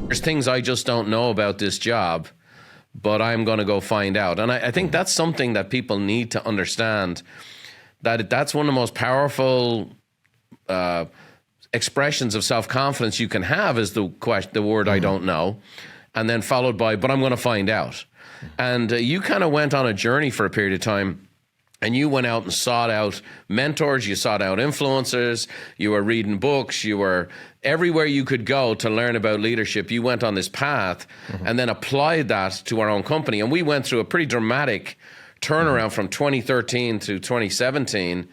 there's things I just don't know about this job, but I'm going to go find out. And I think that's something that people need to understand, that's one of the most powerful expressions of self-confidence you can have, is the word I don't know, and then followed by, but I'm going to find out. And you kind of went on a journey for a period of time, and you went out and sought out mentors, you sought out influencers, you were reading books, you were everywhere you could go to learn about leadership. You went on this path and then applied that to our own company. And we went through a pretty dramatic turnaround from 2013 to 2017.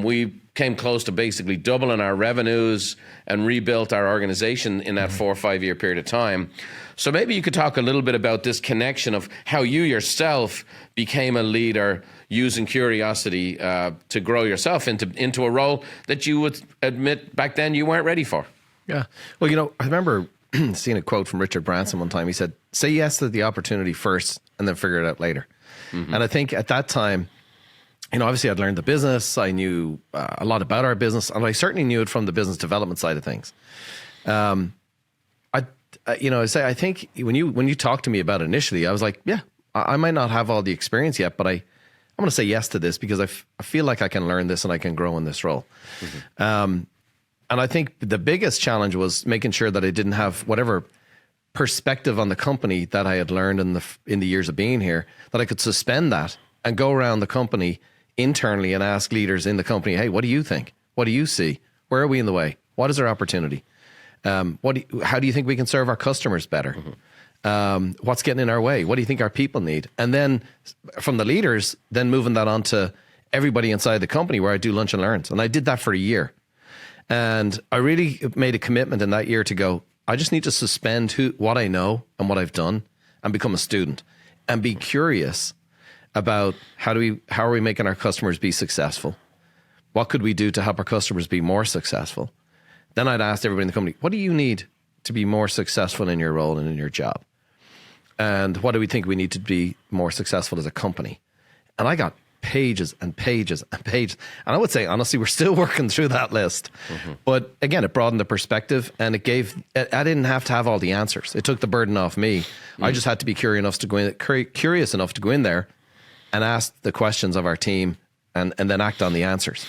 We came close to basically doubling our revenues and rebuilt our organization in that 4 or 5 year period of time. So maybe you could talk a little bit about this connection of how you yourself became a leader using curiosity to grow yourself into a role that you would admit back then you weren't ready for. Yeah. Well, you know, I remember seeing a quote from Richard Branson one time. He said, say yes to the opportunity first and then figure it out later. Mm-hmm. And I think at that time, you know, obviously I'd learned the business. I knew a lot about our business, and I certainly knew it from the business development side of things. I think when you talked to me about it initially, I was like, yeah, I might not have all the experience yet, but I'm going to say yes to this because I feel like I can learn this and I can grow in this role. Mm-hmm. And I think the biggest challenge was making sure that I didn't have whatever perspective on the company that I had learned in the years of being here, that I could suspend that and go around the company internally and ask leaders in the company, hey, what do you think? What do you see? Where are we in the way? What is our opportunity? How do you think we can serve our customers better? Mm-hmm. What's getting in our way? What do you think our people need? And then from the leaders, then moving that on to everybody inside the company where I do lunch and learns. And I did that for a year. And I really made a commitment in that year to go, I just need to suspend what I know and what I've done and become a student and be curious about how are we making our customers be successful? What could we do to help our customers be more successful? Then I'd ask everybody in the company, what do you need to be more successful in your role and in your job? And what do we think we need to be more successful as a company? And I got pages and pages and pages. And I would say, honestly, we're still working through that list. Mm-hmm. But again, it broadened the perspective, and I didn't have to have all the answers. It took the burden off me. Mm-hmm. I just had to be curious enough to go in there and ask the questions of our team and then act on the answers.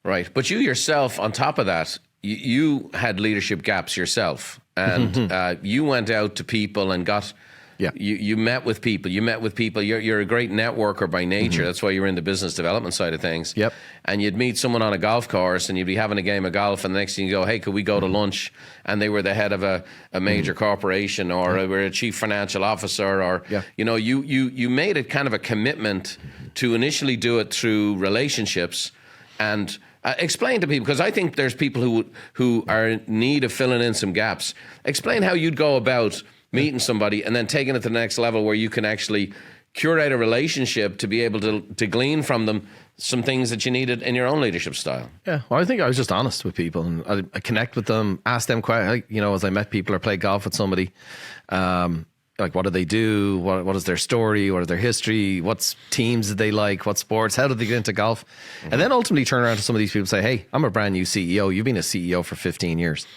Right. But you yourself, on top of that, you had leadership gaps yourself, and you went out to people and got, you met with people. You're a great networker by nature. Mm-hmm. That's why you're in the business development side of things. Yep. And you'd meet someone on a golf course and you'd be having a game of golf, and the next thing you go, hey, could we go to lunch? And they were the head of a major corporation, or they were a chief financial officer, or, you know, you made it kind of a commitment to initially do it through relationships. And explain to people, because I think there's people who are in need of filling in some gaps. Explain how you'd go about meeting somebody and then taking it to the next level where you can actually curate a relationship to be able to glean from them some things that you needed in your own leadership style. Yeah, well, I think I was just honest with people, and I connect with them, ask them quite, you know, as I met people or played golf with somebody, like, what do they do? What is their story? What is their history? What teams did they like? What sports? How did they get into golf? Mm-hmm. And then ultimately turn around to some of these people and say, hey, I'm a brand new CEO. You've been a CEO for 15 years.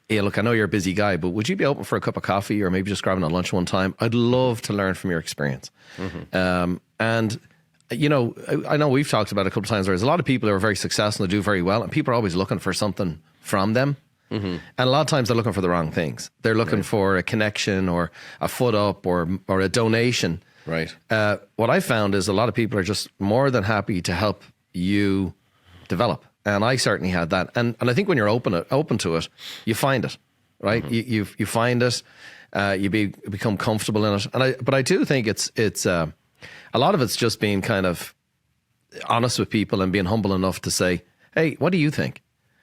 Yeah, look, I know you're a busy guy, but would you be open for a cup of coffee or maybe just grabbing a lunch one time? I'd love to learn from your experience. Mm-hmm. And, you know, I know we've talked about it a couple of times. There's a lot of people who are very successful and do very well, and people are always looking for something from them. Mm-hmm. And a lot of times they're looking for the wrong things. They're looking for a connection or a foot up or a donation. Right. What I found is a lot of people are just more than happy to help you develop. And I certainly had that. And I think when you're open to it, you find it, right? Mm-hmm. You find it, you become comfortable in it. But I do think it's a lot of it's just being kind of honest with people and being humble enough to say, hey, what do you think?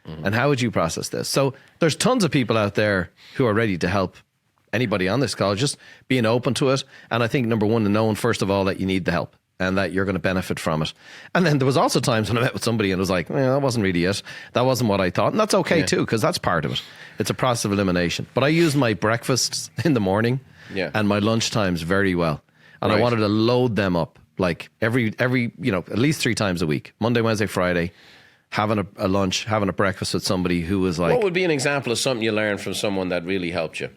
Mm-hmm. And how would you process this? So there's tons of people out there who are ready to help anybody on this call, just being open to it. And I think number one, knowing first of all that you need the help and that you're going to benefit from it. And then there was also times when I met with somebody and it was like, that wasn't really it. That wasn't what I thought. And that's okay too, because that's part of it. It's a process of elimination. But I use my breakfasts in the morning and my lunch times very well. And I wanted to load them up like every at least 3 times a week, Monday, Wednesday, Friday. having a lunch, having a breakfast with somebody who was like, What would be an example of something you learned from someone that really helped you?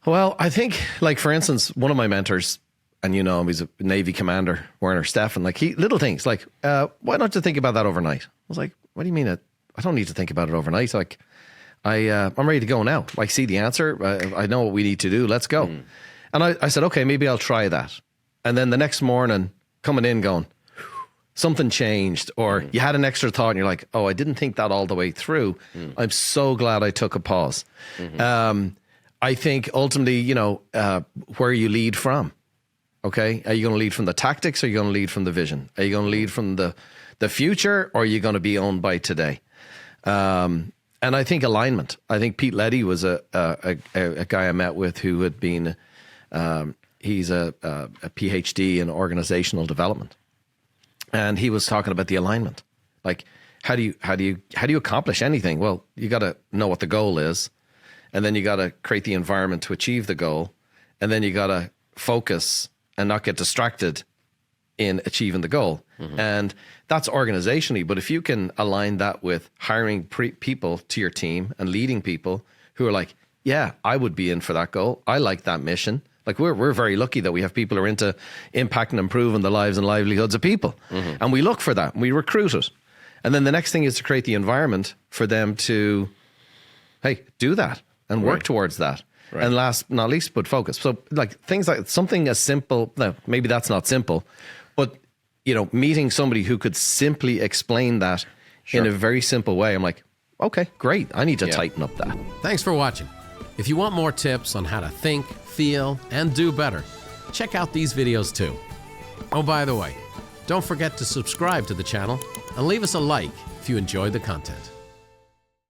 well, I think, like, for instance, one of my mentors, and you know him, he's a Navy commander, Werner Steffen, like, little things like, why don't you think about that overnight? I was like, what do you mean? I don't need to think about it overnight. Like, I'm ready to go now. Like, see the answer. I know what we need to do. Let's go. And I said, okay, maybe I'll try that. And then the next morning, coming in going, something changed, or you had an extra thought and you're like, oh, I didn't think that all the way through. I'm so glad I took a pause. I think ultimately, you know, where you lead from. Okay. Are you going to lead from the tactics, or are you going to lead from the vision? Are you going to lead from the future, or are you going to be owned by today? And I think alignment. I think Pete Leddy was a guy I met with who had been, he's a PhD in organizational development. And he was talking about the alignment. Like, how do you accomplish anything? Well, you got to know what the goal is, and then you got to create the environment to achieve the goal, and then you got to focus and not get distracted in achieving the goal. And that's organizationally. But if you can align that with hiring people to your team and leading people who are like, yeah, I would be in for that goal. I like that mission. Like, we're very lucky that we have people who are into impacting and improving the lives and livelihoods of people. And we look for that and we recruit it. And then the next thing is to create the environment for them to, hey, do that and work towards that. Right. And last but not least, put focus. So, like, things like something as simple, no, maybe that's not simple, but, you know, meeting somebody who could simply explain that in a very simple way. I'm like, okay, great. I need to tighten up that. Thanks for watching. If you want more tips on how to think, feel, and do better, check out these videos too. Oh, by the way, don't forget to subscribe to the channel and leave us a like if you enjoyed the content.